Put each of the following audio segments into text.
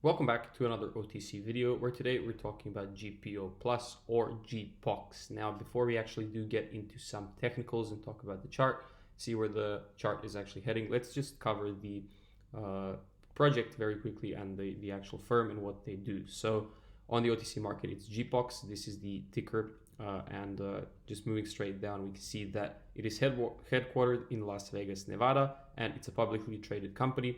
Welcome back to another OTC video where today we're talking about GPO plus or GPOX. Now, before we actually do get into some technicals and talk about the chart, see where the chart is actually heading, let's just cover the project very quickly and the actual firm and what they do. So on the OTC market, it's GPOX. This is the ticker. And just moving straight down, we can see that it is headquartered in Las Vegas, Nevada, and it's a publicly traded company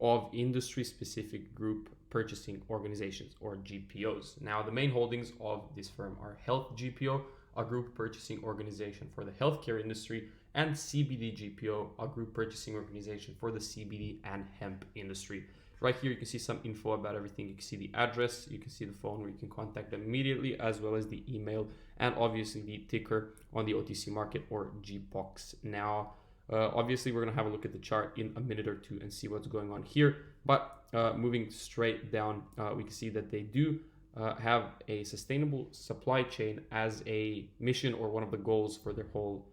of industry-specific group purchasing organizations, or GPOs. Now, the main holdings of this firm are Health GPO, a group purchasing organization for the healthcare industry, and CBD GPO, a group purchasing organization for the CBD and hemp industry. Right here, you can see some info about everything. You can see the address, you can see the phone where you can contact them immediately, as well as the email, and obviously the ticker on the OTC market, or GPOX. Now, obviously, we're going to have a look at the chart in a minute or two and see what's going on here. But moving straight down, we can see that they do have a sustainable supply chain as a mission or one of the goals for their whole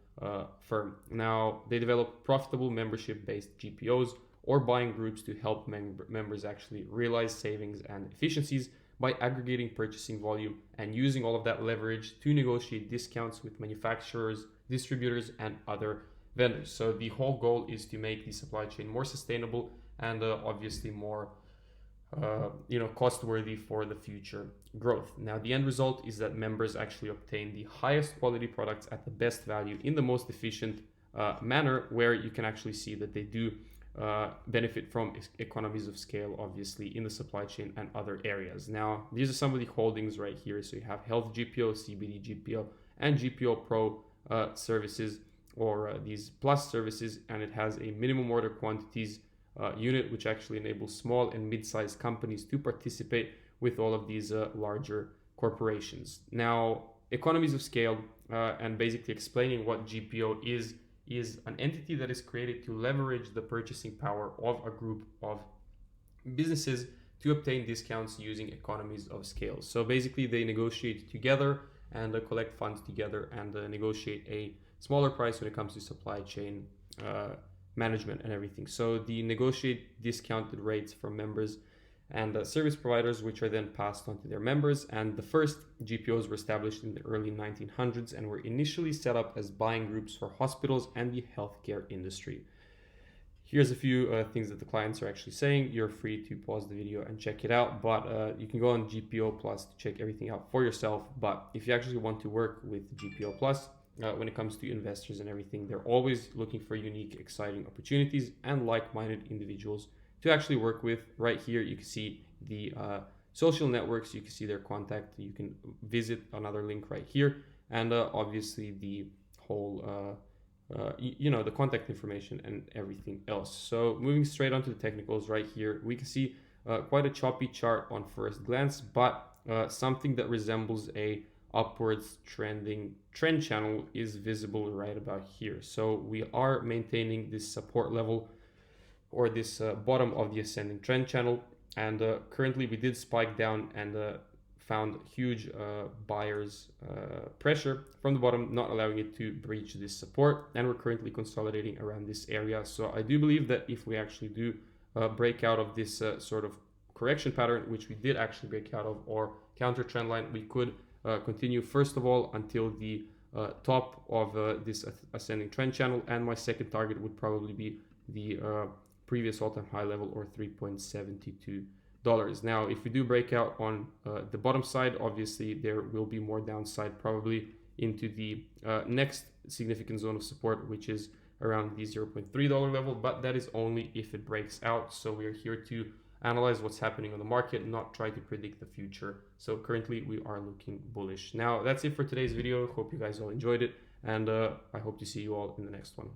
firm. Now, they develop profitable membership-based GPOs or buying groups to help members actually realize savings and efficiencies by aggregating purchasing volume and using all of that leverage to negotiate discounts with manufacturers, distributors, and other vendors. So the whole goal is to make the supply chain more sustainable and obviously more cost-worthy for the future growth. Now, the end result is that members actually obtain the highest quality products at the best value in the most efficient manner, where you can actually see that they do benefit from economies of scale, obviously, in the supply chain and other areas. Now, these are some of the holdings right here. So you have Health GPO, CBD GPO, and GPO Pro services, or these plus services, and it has a minimum order quantities unit, which actually enables small and mid-sized companies to participate with all of these larger corporations. Now, economies of scale and basically explaining what GPO is an entity that is created to leverage the purchasing power of a group of businesses to obtain discounts using economies of scale. So basically, they negotiate together and collect funds together and negotiate a smaller price when it comes to supply chain management and everything. So they negotiate discounted rates from members and service providers, which are then passed on to their members. And the first GPOs were established in the early 1900s and were initially set up as buying groups for hospitals and the healthcare industry. Here's a few things that the clients are actually saying. You're free to pause the video and check it out, but you can go on GPO Plus to check everything out for yourself. But if you actually want to work with GPO Plus, when it comes to investors and everything, they're always looking for unique, exciting opportunities and like-minded individuals to actually work with. Right here, you can see the social networks, you can see their contact, you can visit another link right here, and obviously the whole, the contact information and everything else. So moving straight onto the technicals right here, we can see quite a choppy chart on first glance, but something that resembles a upwards trending trend channel is visible right about here. So we are maintaining this support level, or this bottom of the ascending trend channel, and currently we did spike down and found huge buyers pressure from the bottom, not allowing it to breach this support, and we're currently consolidating around this area. So I do believe that if we actually do break out of this sort of correction pattern, which we did actually break out of, or counter trend line, we could continue first of all until the top of this ascending trend channel, and my second target would probably be the previous all-time high level, or $3.72. Now, if we do break out on the bottom side, obviously there will be more downside, probably into the next significant zone of support, which is around the $0.3 level, but that is only if it breaks out. So we are here to analyze what's happening on the market, not try to predict the future. So currently we are looking bullish. Now, that's it for today's video. Hope you guys all enjoyed it, and I hope to see you all in the next one.